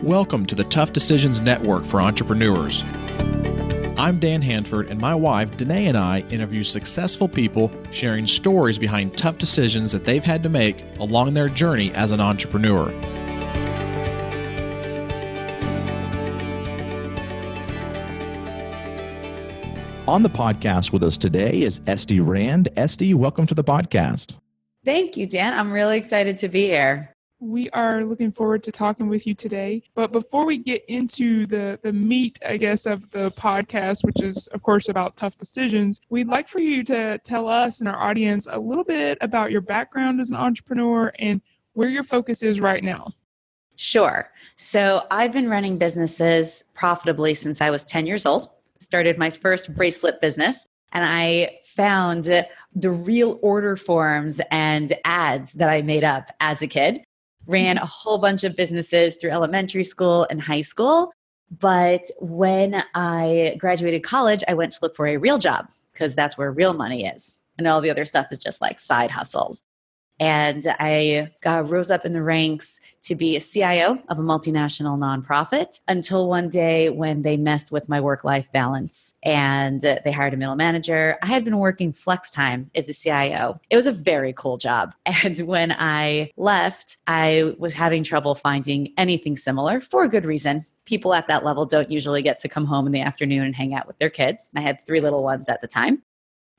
Welcome to the Tough Decisions Network for Entrepreneurs. I'm Dan Handford, and my wife, Dennae, and I interview successful people sharing stories behind tough decisions that they've had to make along their journey as an entrepreneur. On the podcast with us today is Estie Rand. Estie, welcome to the podcast. Thank you, Dan. I'm really excited to be here. We are looking forward to talking with you today. But before we get into the meat, I guess, of the podcast, which is, of course, about tough decisions, we'd like for you to tell us and our audience a little bit about your background as an entrepreneur and where your focus is right now. Sure. So I've been running businesses profitably since I was 10 years old. Started my first bracelet business, and I found the real order forms and ads that I made up as a kid. Ran a whole bunch of businesses through elementary school and high school. But when I graduated college, I went to look for a real job because that's where real money is. And all the other stuff is just like side hustles. And I rose up in the ranks to be a CIO of a multinational nonprofit until one day when they messed with my work-life balance and they hired a middle manager. I had been working flex time as a CIO. It was a very cool job. And when I left, I was having trouble finding anything similar for a good reason. People at that level don't usually get to come home in the afternoon and hang out with their kids. I had 3 little ones at the time.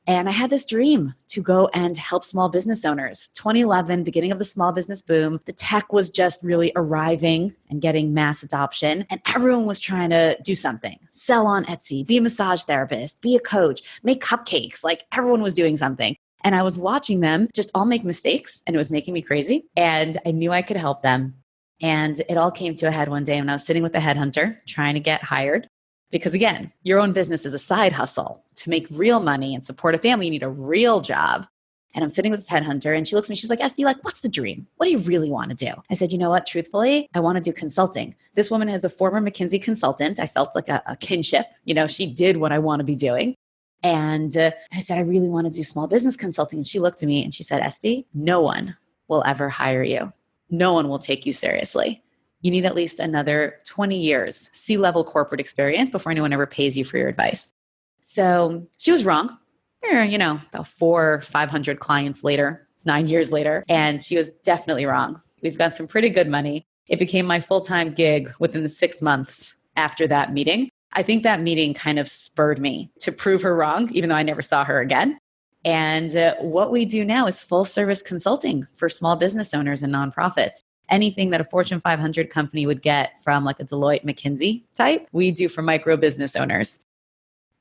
And I had this dream to go and help small business owners. 2011, beginning of the small business boom, the tech was just really arriving and getting mass adoption. And everyone was trying to do something, sell on Etsy, be a massage therapist, be a coach, make cupcakes. Like everyone was doing something. And I was watching them just all make mistakes, and it was making me crazy. And I knew I could help them. And it all came to a head one day when I was sitting with a headhunter trying to get hired. Because again, your own business is a side hustle. To make real money and support a family, you need a real job. And I'm sitting with this headhunter and she looks at me, she's like, Estie, what's the dream? What do you really want to do? I said, you know what, truthfully, I want to do consulting. This woman is a former McKinsey consultant. I felt like a kinship. She did what I want to be doing. And I said, I really want to do small business consulting. And she looked at me and she said, Estie, no one will ever hire you. No one will take you seriously. You need at least another 20 years C-level corporate experience before anyone ever pays you for your advice. So she was wrong, about 400 or 500 clients later, 9 years later, and she was definitely wrong. We've got some pretty good money. It became my full-time gig within the 6 months after that meeting. I think that meeting kind of spurred me to prove her wrong, even though I never saw her again. And what we do now is full service consulting for small business owners and nonprofits. Anything that a Fortune 500 company would get from like a Deloitte McKinsey type, we do for micro business owners.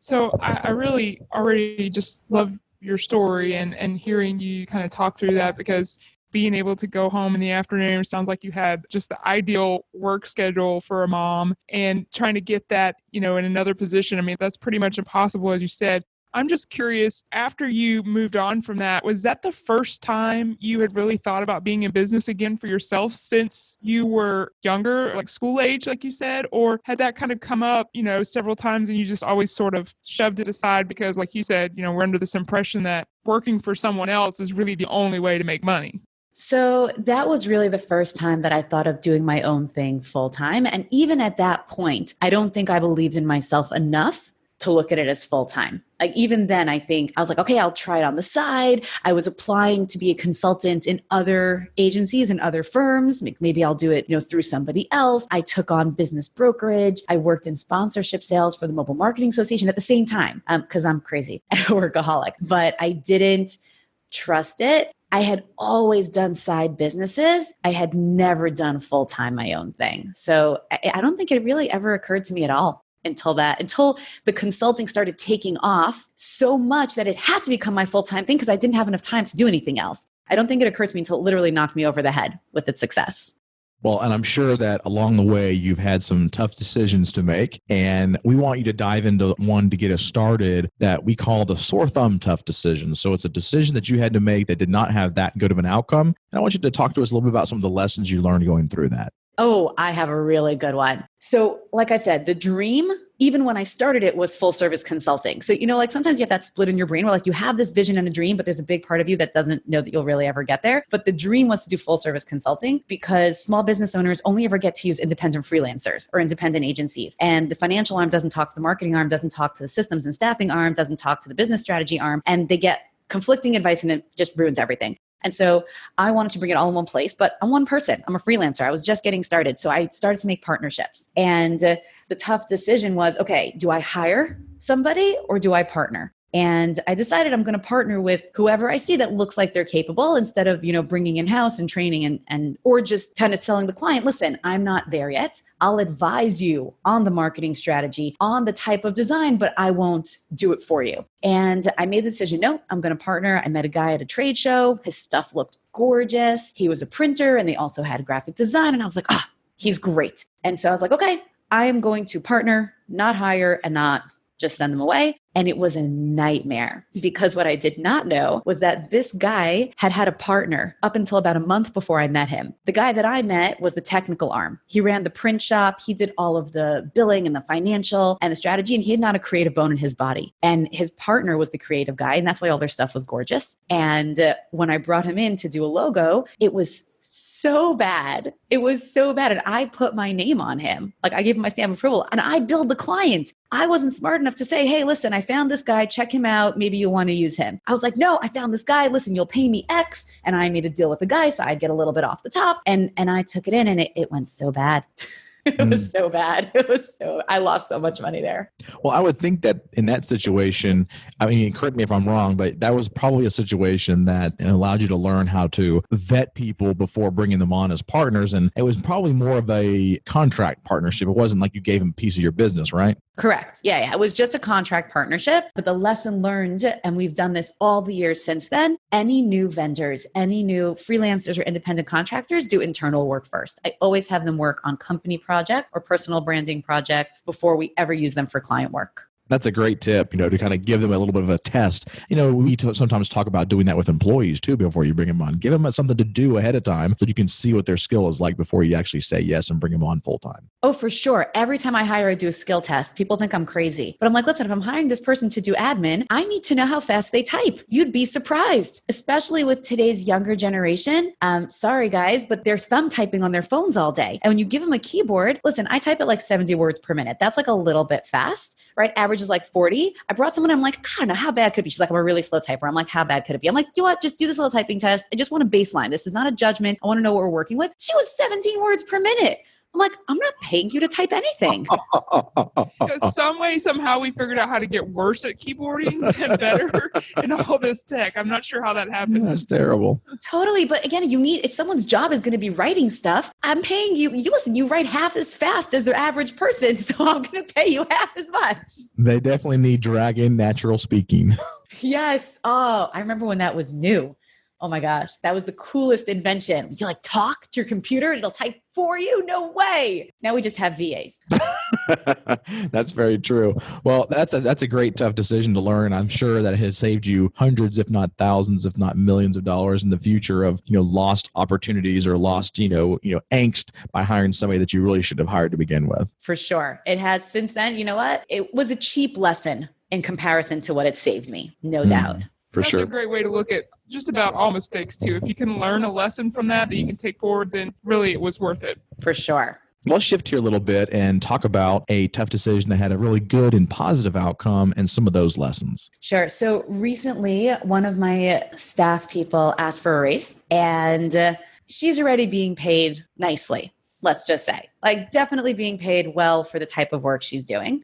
So I really already just love your story and hearing you kind of talk through that, because being able to go home in the afternoon sounds like you had just the ideal work schedule for a mom, and trying to get that, in another position. I mean, that's pretty much impossible, as you said. I'm just curious, after you moved on from that, was that the first time you had really thought about being in business again for yourself since you were younger, like school age, like you said? Or had that kind of come up, several times and you just always sort of shoved it aside because, like you said, we're under this impression that working for someone else is really the only way to make money? So that was really the first time that I thought of doing my own thing full time. And even at that point, I don't think I believed in myself enough to look at it as full time. Like even then, I think I was like, okay, I'll try it on the side. I was applying to be a consultant in other agencies and other firms. Maybe I'll do it, through somebody else. I took on business brokerage. I worked in sponsorship sales for the Mobile Marketing Association at the same time, because I'm crazy and a workaholic. But I didn't trust it. I had always done side businesses. I had never done full time my own thing. So I don't think it really ever occurred to me at all until the consulting started taking off so much that it had to become my full-time thing because I didn't have enough time to do anything else. I don't think it occurred to me until it literally knocked me over the head with its success. Well, and I'm sure that along the way, you've had some tough decisions to make, and we want you to dive into one to get us started that we call the sore thumb tough decision. So it's a decision that you had to make that did not have that good of an outcome. And I want you to talk to us a little bit about some of the lessons you learned going through that. Oh, I have a really good one. So like I said, the dream, even when I started it, was full service consulting. So, like sometimes you have that split in your brain where like you have this vision and a dream, but there's a big part of you that doesn't know that you'll really ever get there. But the dream was to do full service consulting because small business owners only ever get to use independent freelancers or independent agencies. And the financial arm doesn't talk to the marketing arm, doesn't talk to the systems and staffing arm, doesn't talk to the business strategy arm, and they get conflicting advice and it just ruins everything. And so I wanted to bring it all in one place, but I'm one person. I'm a freelancer. I was just getting started. So I started to make partnerships. And the tough decision was, okay, do I hire somebody or do I partner? And I decided I'm going to partner with whoever I see that looks like they're capable instead of, bringing in-house and training and or just kind of telling the client, listen, I'm not there yet. I'll advise you on the marketing strategy, on the type of design, but I won't do it for you. And I made the decision, no, I'm going to partner. I met a guy at a trade show. His stuff looked gorgeous. He was a printer and they also had graphic design. And I was like, he's great. And so I was like, okay, I am going to partner, not hire and not just send them away. And it was a nightmare because what I did not know was that this guy had a partner up until about a month before I met him. The guy that I met was the technical arm. He ran the print shop. He did all of the billing and the financial and the strategy, and he had not a creative bone in his body. And his partner was the creative guy, and that's why all their stuff was gorgeous. And when I brought him in to do a logo, it was so bad. It was so bad. And I put my name on him. Like I gave him my stamp of approval and I billed the client. I wasn't smart enough to say, hey, listen, I found this guy. Check him out. Maybe you'll want to use him. I was like, no, I found this guy. Listen, you'll pay me X. And I made a deal with the guy so I'd get a little bit off the top. And I took it in and it went so bad. It was so bad. I lost so much money there. Well, I would think that in that situation, I mean, correct me if I'm wrong, but that was probably a situation that allowed you to learn how to vet people before bringing them on as partners. And it was probably more of a contract partnership. It wasn't like you gave them a piece of your business, right? Correct. Yeah. It was just a contract partnership. But the lesson learned, and we've done this all the years since then, any new vendors, any new freelancers or independent contractors do internal work first. I always have them work on company project or personal branding projects before we ever use them for client work. That's a great tip, to kind of give them a little bit of a test. We sometimes talk about doing that with employees too before you bring them on. Give them something to do ahead of time so you can see what their skill is like before you actually say yes and bring them on full time. Oh, for sure. Every time I hire, I do a skill test. People think I'm crazy. But I'm like, listen, if I'm hiring this person to do admin, I need to know how fast they type. You'd be surprised, especially with today's younger generation. Sorry, guys, but they're thumb typing on their phones all day. And when you give them a keyboard, listen, I type at like 70 words per minute. That's like a little bit fast, right? Average is like 40. I brought someone, I'm like, I don't know, how bad could it be? She's like, I'm a really slow typer. I'm like, how bad could it be? I'm like, you know what? Just do this little typing test. I just want a baseline. This is not a judgment. I want to know what we're working with. She was 17 words per minute. I'm like, I'm not paying you to type anything. Because some way, somehow we figured out how to get worse at keyboarding and better in all this tech. I'm not sure how that happened. That's terrible. Totally. But again, if someone's job is going to be writing stuff, I'm paying you. Listen, you write half as fast as the average person. So I'm going to pay you half as much. They definitely need dragon natural speaking. Yes. Oh, I remember when that was new. Oh my gosh, that was the coolest invention. You talk to your computer and it'll type for you? No way. Now we just have VAs. That's very true. Well, that's a great tough decision to learn. I'm sure that it has saved you hundreds, if not thousands, if not millions of dollars in the future of, lost opportunities or lost, angst by hiring somebody that you really should have hired to begin with. For sure. It has since then. You know what? It was a cheap lesson in comparison to what it saved me. No doubt. For sure. That's a great way to look at just about all mistakes too. If you can learn a lesson from that you can take forward, then really it was worth it. For sure. Let's shift here a little bit and talk about a tough decision that had a really good and positive outcome and some of those lessons. Sure. So recently, one of my staff people asked for a raise, and she's already being paid nicely. Let's just say, definitely being paid well for the type of work she's doing.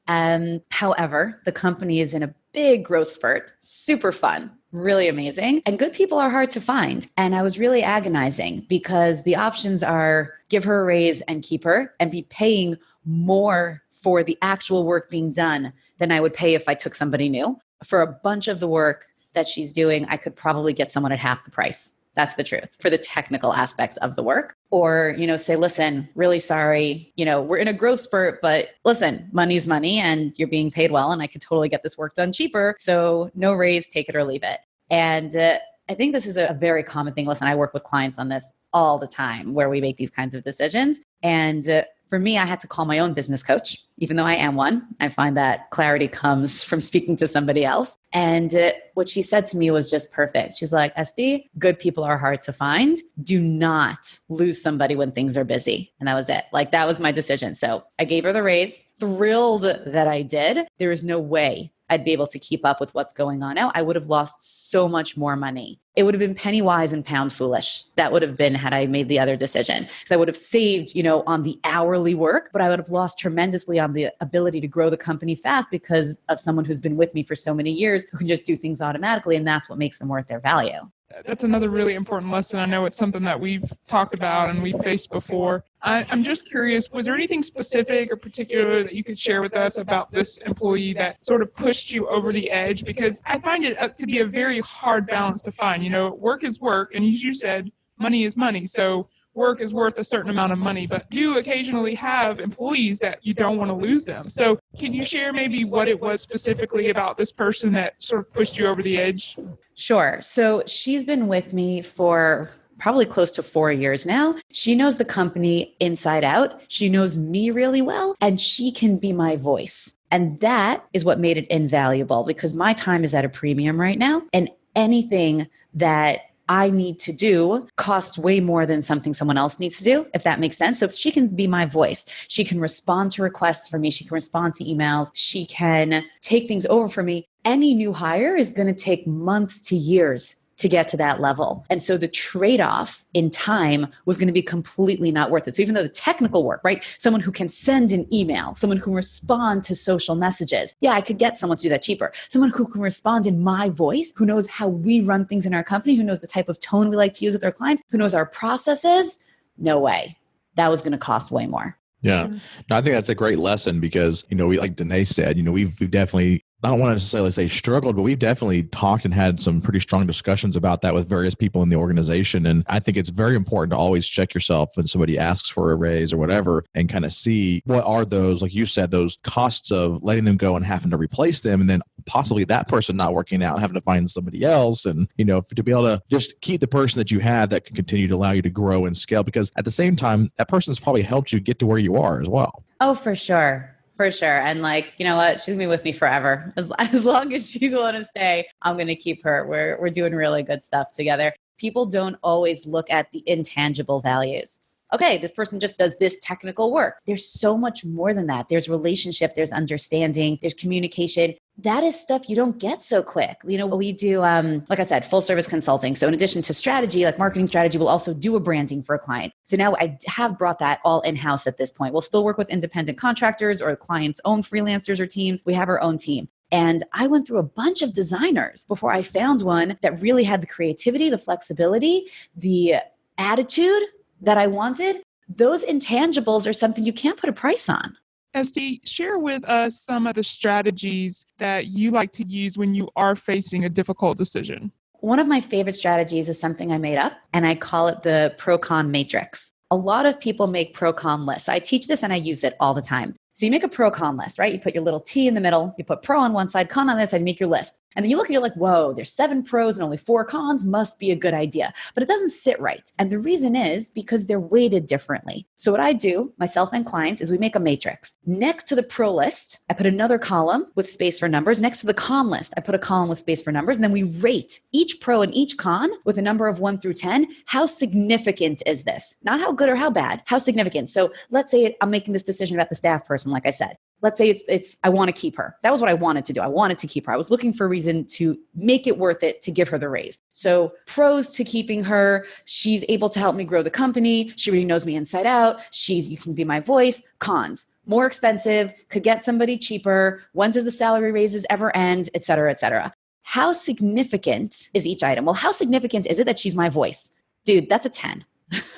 However, the company is in a big growth spurt, super fun, really amazing. And good people are hard to find. And I was really agonizing because the options are give her a raise and keep her and be paying more for the actual work being done than I would pay if I took somebody new. For a bunch of the work that she's doing, I could probably get someone at half the price. That's the truth for the technical aspect of the work. Or, say, listen, really sorry, we're in a growth spurt, but listen, money's money and you're being paid well and I could totally get this work done cheaper. So no raise, take it or leave it. And I think this is a very common thing. Listen, I work with clients on this all the time where we make these kinds of decisions. And for me, I had to call my own business coach, even though I am one. I find that clarity comes from speaking to somebody else. And what she said to me was just perfect. She's like, Estie, good people are hard to find. Do not lose somebody when things are busy. And that was it. Like, that was my decision. So I gave her the raise, thrilled that I did. There is no way I'd be able to keep up with what's going on now. I would have lost so much more money. It would have been penny wise and pound foolish. That would have been had I made the other decision. Because I would have saved, on the hourly work, but I would have lost tremendously on the ability to grow the company fast because of someone who's been with me for so many years who can just do things automatically. And that's what makes them worth their value. That's another really important lesson. I know it's something that we've talked about and we've faced before. I'm just curious, was there anything specific or particular that you could share with us about this employee that sort of pushed you over the edge? Because I find it to be a very hard balance to find. Work is work. And as you said, money is money. So work is worth a certain amount of money, but do occasionally have employees that you don't want to lose them. So can you share maybe what it was specifically about this person that sort of pushed you over the edge? Sure. So she's been with me for probably close to 4 years now. She knows the company inside out. She knows me really well, and she can be my voice. And that is what made it invaluable because my time is at a premium right now. And anything that I need to do costs way more than something someone else needs to do, if that makes sense. So if she can be my voice, she can respond to requests for me. She can respond to emails. She can take things over for me. Any new hire is going to take months to years to get to that level. And so the trade-off in time was going to be completely not worth it. So even though the technical work, right? Someone who can send an email, someone who can respond to social messages. Yeah, I could get someone to do that cheaper. Someone who can respond in my voice, who knows how we run things in our company, who knows the type of tone we like to use with our clients, who knows our processes. No way. That was going to cost way more. Yeah. No, I think that's a great lesson because, we, like Dennae said, we've definitely, I don't want to necessarily say struggled, but we've definitely talked and had some pretty strong discussions about that with various people in the organization. And I think it's very important to always check yourself when somebody asks for a raise or whatever and kind of see what are those, like you said, those costs of letting them go and having to replace them. And then possibly that person not working out and having to find somebody else. And, to be able to just keep the person that you had that can continue to allow you to grow and scale, because at the same time, that person's probably helped you get to where you are as well. Oh, for sure. For sure. And you know what? She's going to be with me forever. As long as she's willing to stay, I'm going to keep her. We're doing really good stuff together. People don't always look at the intangible values. Okay, this person just does this technical work. There's so much more than that. There's relationship, there's understanding, there's communication. That is stuff you don't get so quick. We do, like I said, full service consulting. So in addition to strategy, like marketing strategy, we'll also do a branding for a client. So now I have brought that all in-house at this point. We'll still work with independent contractors or clients' own freelancers or teams. We have our own team. And I went through a bunch of designers before I found one that really had the creativity, the flexibility, the attitude that I wanted. Those intangibles are something you can't put a price on. Estie, share with us some of the strategies that you like to use when you are facing a difficult decision. One of my favorite strategies is something I made up, and I call it the pro-con matrix. A lot of people make pro-con lists. I teach this and I use it all the time. So you make a pro-con list, right? You put your little T in the middle, you put pro on one side, con on the other side, you make your list. And then you look and you're like, whoa, there's 7 pros and only 4 cons, must be a good idea. But it doesn't sit right. And the reason is because they're weighted differently. So what I do, myself and clients, is we make a matrix. Next to the pro list, I put another column with space for numbers. Next to the con list, I put a column with space for numbers. And then we rate each pro and each con with a number of 1 through 10. How significant is this? Not how good or how bad, how significant. So let's say I'm making this decision about the staff person, like I said. Let's say it's I want to keep her. That was what I wanted to do. I wanted to keep her. I was looking for a reason to make it worth it to give her the raise. So pros to keeping her: she's able to help me grow the company. She really knows me inside out. You can be my voice. Cons: more expensive, could get somebody cheaper. When does the salary raises ever end? Et cetera, et cetera. How significant is each item? Well, how significant is it that she's my voice? Dude, that's a 10.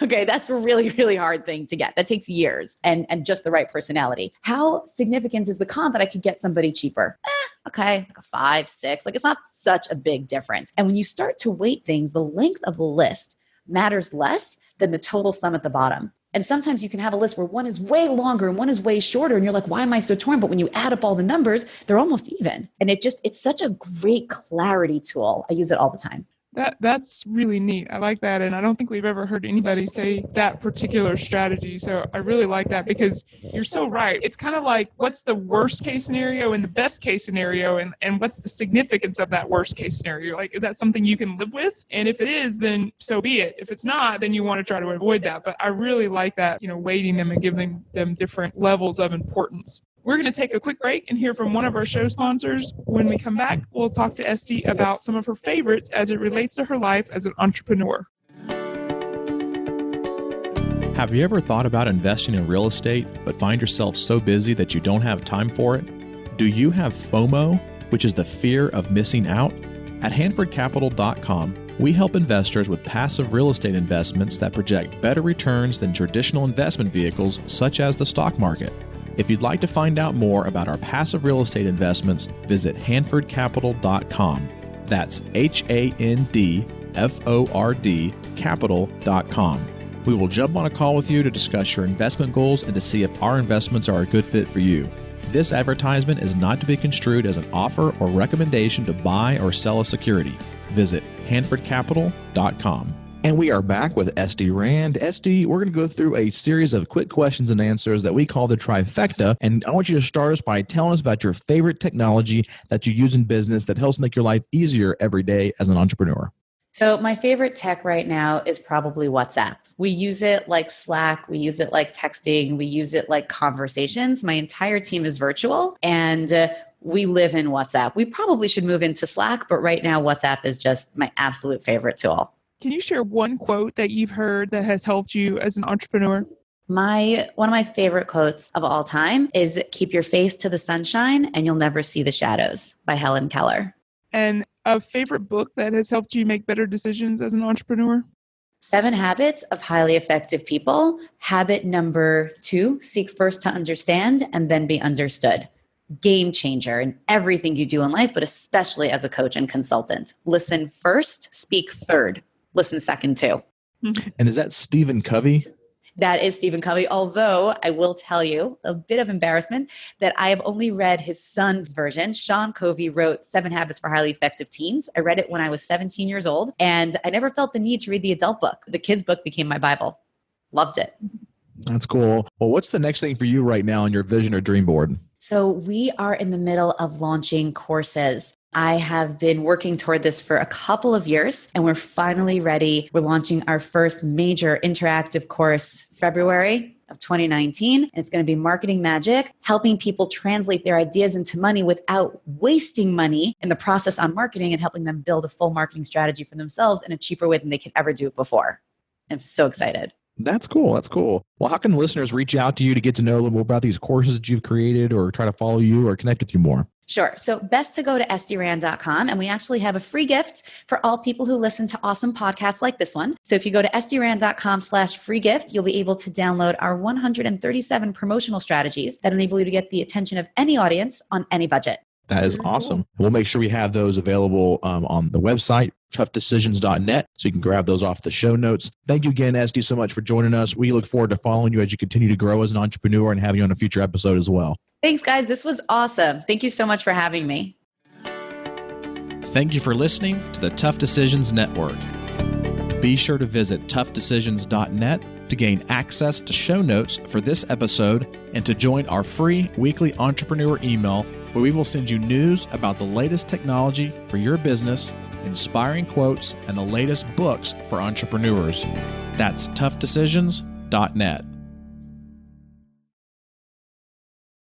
Okay, that's a really, really hard thing to get. That takes years and just the right personality. How significant is the con that I could get somebody cheaper? Okay, like a 5, 6. It's not such a big difference. And when you start to weight things, the length of the list matters less than the total sum at the bottom. And sometimes you can have a list where one is way longer and one is way shorter. And you're like, why am I so torn? But when you add up all the numbers, they're almost even. And it's such a great clarity tool. I use it all the time. That's really neat. I like that. And I don't think we've ever heard anybody say that particular strategy. So I really like that because you're so right. It's kind of like, what's the worst case scenario and the best case scenario, and what's the significance of that worst case scenario? Like, is that something you can live with? And if it is, then so be it. If it's not, then you want to try to avoid that. But I really like that, weighting them and giving them different levels of importance. We're going to take a quick break and hear from one of our show sponsors. When we come back, we'll talk to Estie about some of her favorites as it relates to her life as an entrepreneur. Have you ever thought about investing in real estate, but find yourself so busy that you don't have time for it? Do you have FOMO, which is the fear of missing out? At HanfordCapital.com, we help investors with passive real estate investments that project better returns than traditional investment vehicles such as the stock market. If you'd like to find out more about our passive real estate investments, visit HanfordCapital.com. That's HANDFORD Capital.com. We will jump on a call with you to discuss your investment goals and to see if our investments are a good fit for you. This advertisement is not to be construed as an offer or recommendation to buy or sell a security. Visit HanfordCapital.com. And we are back with Estie Rand. Estie, we're going to go through a series of quick questions and answers that we call the trifecta. And I want you to start us by telling us about your favorite technology that you use in business that helps make your life easier every day as an entrepreneur. So my favorite tech right now is probably WhatsApp. We use it like Slack. We use it like texting. We use it like conversations. My entire team is virtual and we live in WhatsApp. We probably should move into Slack, but right now WhatsApp is just my absolute favorite tool. Can you share one quote that you've heard that has helped you as an entrepreneur? One of my favorite quotes of all time is "Keep your face to the sunshine and you'll never see the shadows" by Helen Keller. And a favorite book that has helped you make better decisions as an entrepreneur? 7 Habits of Highly Effective People. Habit number 2, seek first to understand and then be understood. Game changer in everything you do in life, but especially as a coach and consultant. Listen first, speak third. Listen second too. And is that Stephen Covey? That is Stephen Covey, although I will tell you a bit of embarrassment that I have only read his son's version. Sean Covey wrote 7 Habits for Highly Effective Teens. I read it when I was 17 years old, and I never felt the need to read the adult book. The kids' book became my Bible. Loved it. That's cool. Well, what's the next thing for you right now on your vision or dream board? So we are in the middle of launching courses. I have been working toward this for a couple of years, and we're finally ready. We're launching our first major interactive course February of 2019. And it's going to be Marketing Magic, helping people translate their ideas into money without wasting money in the process on marketing and helping them build a full marketing strategy for themselves in a cheaper way than they could ever do it before. I'm so excited. That's cool. That's cool. Well, how can listeners reach out to you to get to know a little more about these courses that you've created or try to follow you or connect with you more? Sure. So best to go to estierand.com, and we actually have a free gift for all people who listen to awesome podcasts like this one. So if you go to estierand.com/free gift, you'll be able to download our 137 promotional strategies that enable you to get the attention of any audience on any budget. That is awesome. We'll make sure we have those available on the website, toughdecisions.net, so you can grab those off the show notes. Thank you again, Estie, so much for joining us. We look forward to following you as you continue to grow as an entrepreneur and have you on a future episode as well. Thanks, guys. This was awesome. Thank you so much for having me. Thank you for listening to the Tough Decisions Network. Be sure to visit toughdecisions.net to gain access to show notes for this episode and to join our free weekly entrepreneur email where we will send you news about the latest technology for your business, inspiring quotes, and the latest books for entrepreneurs. That's toughdecisions.net.